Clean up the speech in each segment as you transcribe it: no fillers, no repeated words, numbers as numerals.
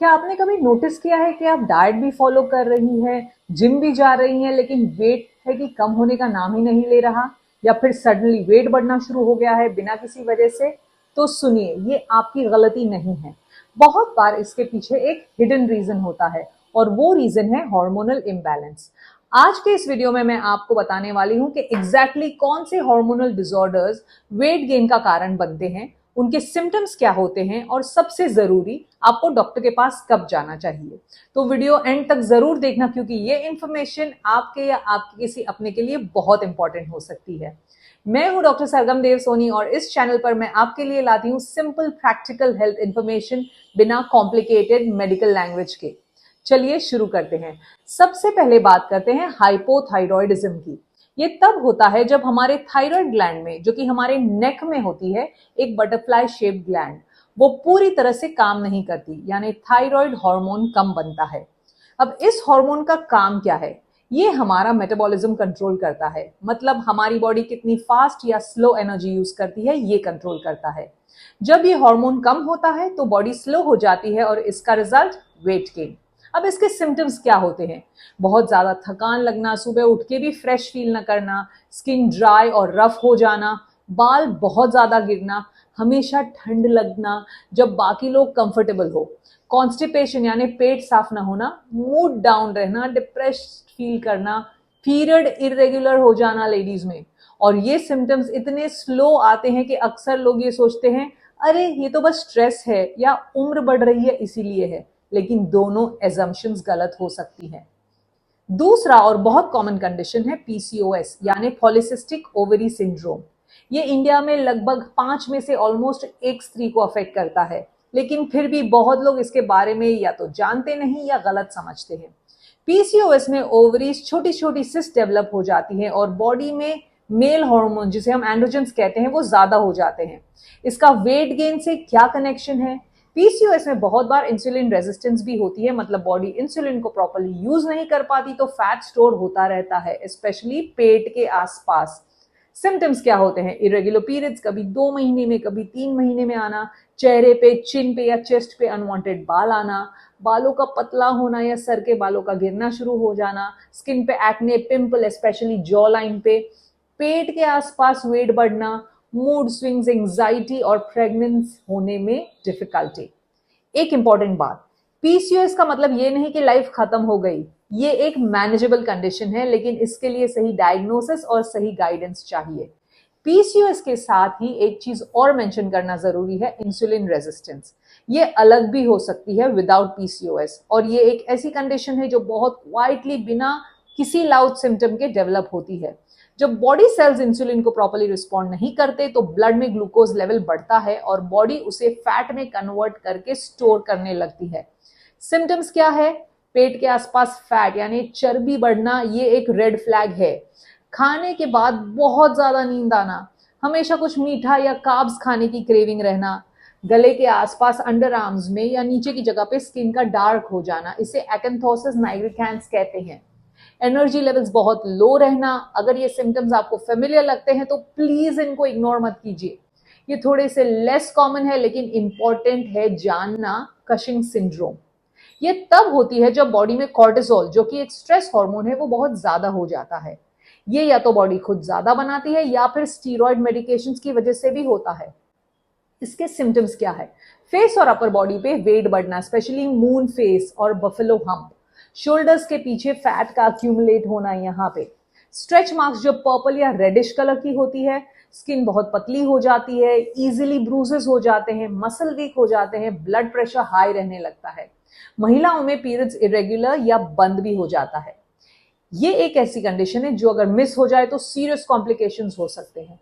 क्या आपने कभी नोटिस किया है कि आप डाइट भी फॉलो कर रही हैं, जिम भी जा रही हैं, लेकिन वेट है कि कम होने का नाम ही नहीं ले रहा, या फिर सडनली वेट बढ़ना शुरू हो गया है बिना किसी वजह से? तो सुनिए, ये आपकी गलती नहीं है। बहुत बार इसके पीछे एक हिडन रीजन होता है, और वो रीजन है हार्मोनल इम्बैलेंस। आज के इस वीडियो में मैं आपको बताने वाली हूं कि एग्जैक्टली कौन से हार्मोनल डिसऑर्डर्स वेट गेन का कारण बनते हैं, उनके सिम्टम्स क्या होते हैं, और सबसे जरूरी, आपको डॉक्टर के पास कब जाना चाहिए। तो वीडियो एंड तक जरूर देखना, क्योंकि ये इंफॉर्मेशन आपके या आपके किसी अपने के लिए बहुत इंपॉर्टेंट हो सकती है। मैं हूं डॉक्टर सरगम देव सोनी, और इस चैनल पर मैं आपके लिए लाती हूं सिंपल प्रैक्टिकल हेल्थ इंफॉर्मेशन, बिना कॉम्प्लिकेटेड मेडिकल लैंग्वेज के। चलिए शुरू करते हैं। सबसे पहले बात करते हैं हाइपोथायरॉयडिज्म की। ये तब होता है जब हमारे थायराइड ग्लैंड में, जो कि हमारे नेक में होती है, एक बटरफ्लाई शेप्ड ग्लैंड, वो पूरी तरह से काम नहीं करती, यानी थायराइड हार्मोन कम बनता है। अब इस हार्मोन का काम क्या है? ये हमारा मेटाबॉलिज्म कंट्रोल करता है, मतलब हमारी बॉडी कितनी फास्ट या स्लो एनर्जी यूज करती है, ये कंट्रोल करता है। जब ये हार्मोन कम होता है तो बॉडी स्लो हो जाती है, और इसका रिजल्ट वेट गेन। अब इसके सिम्टम्स क्या होते हैं? बहुत ज्यादा थकान लगना, सुबह उठ के भी फ्रेश फील न करना, स्किन ड्राई और रफ हो जाना, बाल बहुत ज्यादा गिरना, हमेशा ठंड लगना जब बाकी लोग कंफर्टेबल हो, कॉन्स्टिपेशन यानी पेट साफ ना होना, मूड डाउन रहना, डिप्रेस्ड फील करना, पीरियड इरेगुलर हो जाना लेडीज में। और ये सिम्टम्स इतने स्लो आते हैं कि अक्सर लोग ये सोचते हैं, अरे ये तो बस स्ट्रेस है या उम्र बढ़ रही है इसीलिए है, लेकिन दोनों एजम्पशंस गलत हो सकती हैं। दूसरा और बहुत कॉमन कंडीशन है पीसीओएस, यानी पॉलीसिस्टिक ओवरी सिंड्रोम। ये इंडिया में लगभग 5 में से ऑलमोस्ट एक स्त्री को अफेक्ट करता है, लेकिन फिर भी बहुत लोग इसके बारे में या तो जानते नहीं या गलत समझते हैं। पीसीओएस में ओवरीज छोटी छोटी सिस्ट डेवलप हो जाती हैं, और बॉडी में मेल हार्मोन, जिसे हम एंड्रोजन्स कहते हैं, वो ज्यादा हो जाते हैं। इसका वेट गेन से क्या कनेक्शन है? पीसीओएस में बहुत बार इंसुलिन रेजिस्टेंस भी होती है, मतलब बॉडी इंसुलिन को प्रॉपर्ली यूज नहीं कर पाती, तो फैट स्टोर होता रहता है, स्पेशली पेट के आसपास। सिम्टम्स क्या होते हैं? इरेगुलर पीरियड्स, कभी 2 महीने में, कभी 3 महीने में आना, चेहरे पे, चिन पे या चेस्ट पे अनवांटेड बाल आना, बालों का पतला होना या सर के बालों का गिरना शुरू हो जाना, स्किन पे acne, pimple, specially jaw line पे, पेट के आसपास वेट बढ़ना, मूड स्विंग्स, एंजाइटी और प्रेग्नेंस होने में डिफिकल्टी। एक इंपॉर्टेंट बात, पीसीओएस का मतलब ये नहीं कि लाइफ खत्म हो गई। ये एक मैनेजेबल कंडीशन है, लेकिन इसके लिए सही डायग्नोसिस और सही गाइडेंस चाहिए। पीसीओएस के साथ ही एक चीज और मेंशन करना जरूरी है, इंसुलिन रेजिस्टेंस। ये अलग भी हो सकती है विदाउट पीसीओएस, और ये एक ऐसी कंडीशन है जो बहुत क्वाइटली, बिना किसी लाउड सिम्टम के डेवलप होती है। जब बॉडी सेल्स इंसुलिन को प्रॉपर्ली रिस्पॉन्ड नहीं करते तो ब्लड में ग्लूकोज लेवल बढ़ता है, और बॉडी उसे फैट में कन्वर्ट करके स्टोर करने लगती है। सिम्टम्स क्या है? पेट के आसपास फैट यानी चर्बी बढ़ना, ये एक रेड फ्लैग है। खाने के बाद बहुत ज्यादा नींद आना, हमेशा कुछ मीठा या कार्ब्स खाने की क्रेविंग रहना, गले के आसपास, अंडर आर्म्स में या नीचे की जगह पे स्किन का डार्क हो जाना, इसे एकेंथोसिस नाइग्रिकैंस कहते हैं। एनर्जी लेवल्स बहुत लो रहना। अगर ये सिम्टम्स आपको फेमिलियर लगते हैं तो प्लीज इनको इग्नोर मत कीजिए। ये थोड़े से लेस कॉमन है, लेकिन इंपॉर्टेंट है जानना। कशिंग सिंड्रोम, ये तब होती है जब बॉडी में कॉर्टिसोल, जो कि एक स्ट्रेस हार्मोन है, वो बहुत ज्यादा हो जाता है। ये या तो बॉडी खुद ज्यादा बनाती है या फिर स्टीरॉयड मेडिकेशंस की वजह से भी होता है। इसके सिम्टम्स क्या है? फेस और अपर बॉडी पे वेट बढ़ना, स्पेशली मून फेस और बफेलो हम्प, शोल्डर्स के पीछे फैट का अक्यूमुलेट होना, यहाँ पे स्ट्रेच मार्क्स जो पर्पल या रेडिश कलर की होती है, स्किन बहुत पतली हो जाती है, इजीली ब्रूजेस हो जाते हैं, मसल वीक हो जाते हैं, ब्लड प्रेशर हाई रहने लगता है। महिलाओं में पीरियड्स इरेगुलर या बंद भी हो जाता है। ये एक ऐसी कंडीशन है जो अगर मिस हो जाए तो सीरियस कॉम्प्लिकेशंस हो सकते हैं।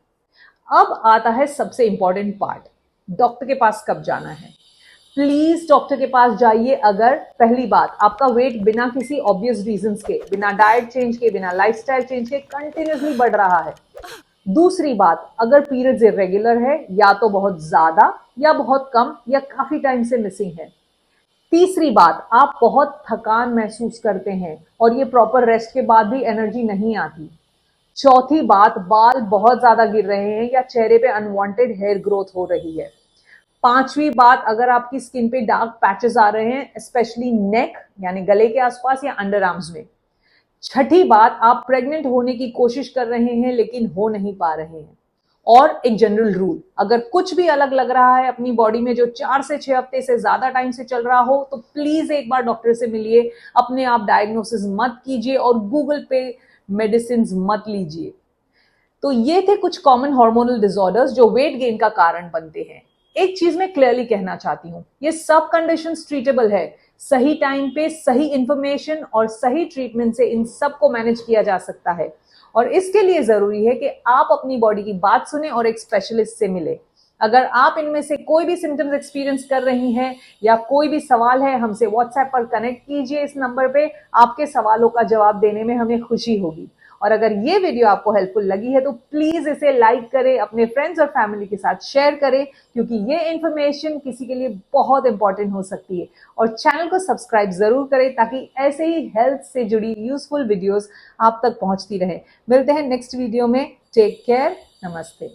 अब आता है सबसे इंपॉर्टेंट पार्ट, डॉक्टर के पास कब जाना है। प्लीज डॉक्टर के पास जाइए अगर, पहली बात, आपका वेट बिना किसी ऑब्वियस रीजंस के, बिना डाइट चेंज के, बिना लाइफस्टाइल चेंज के कंटिन्यूसली बढ़ रहा है। दूसरी बात, अगर पीरियड्स इरेगुलर है, या तो बहुत ज्यादा या बहुत कम या काफी टाइम से मिसिंग है। तीसरी बात, आप बहुत थकान महसूस करते हैं और ये प्रॉपर रेस्ट के बाद भी एनर्जी नहीं आती। चौथी बात, बाल बहुत ज्यादा गिर रहे हैं या चेहरे पे अनवांटेड हेयर ग्रोथ हो रही है। 5वीं बात, अगर आपकी स्किन पे डार्क पैचेस आ रहे हैं स्पेशली नेक यानी गले के आसपास या अंडर आर्म्स में। 6ठी बात, आप प्रेग्नेंट होने की कोशिश कर रहे हैं लेकिन हो नहीं पा रहे हैं। और एक जनरल रूल, अगर कुछ भी अलग लग रहा है अपनी बॉडी में जो 4 से 6 हफ्ते से ज्यादा टाइम से चल रहा हो, तो प्लीज एक बार डॉक्टर से मिलिए। अपने आप डायग्नोसिस मत कीजिए और गूगल पे मेडिसिन मत लीजिए। तो ये थे कुछ कॉमन हार्मोनल डिसऑर्डर्स जो वेट गेन का कारण बनते हैं। एक चीज मैं क्लियरली कहना चाहती हूं, ये सब कंडीशंस ट्रीटेबल है। सही टाइम पे सही इंफॉर्मेशन और सही ट्रीटमेंट से इन सब को मैनेज किया जा सकता है। और इसके लिए जरूरी है कि आप अपनी बॉडी की बात सुने और एक स्पेशलिस्ट से मिले। अगर आप इनमें से कोई भी सिम्टम्स एक्सपीरियंस कर रही हैं या कोई भी सवाल है, हमसे व्हाट्सएप पर कनेक्ट कीजिए इस नंबर पे। आपके सवालों का जवाब देने में हमें खुशी होगी। और अगर ये वीडियो आपको हेल्पफुल लगी है तो प्लीज इसे लाइक करें, अपने फ्रेंड्स और फैमिली के साथ शेयर करें, क्योंकि ये इंफॉर्मेशन किसी के लिए बहुत इंपॉर्टेंट हो सकती है। और चैनल को सब्सक्राइब जरूर करें ताकि ऐसे ही हेल्थ से जुड़ी यूजफुल वीडियोस आप तक पहुंचती रहे। मिलते हैं नेक्स्ट वीडियो में। Take care. नमस्ते।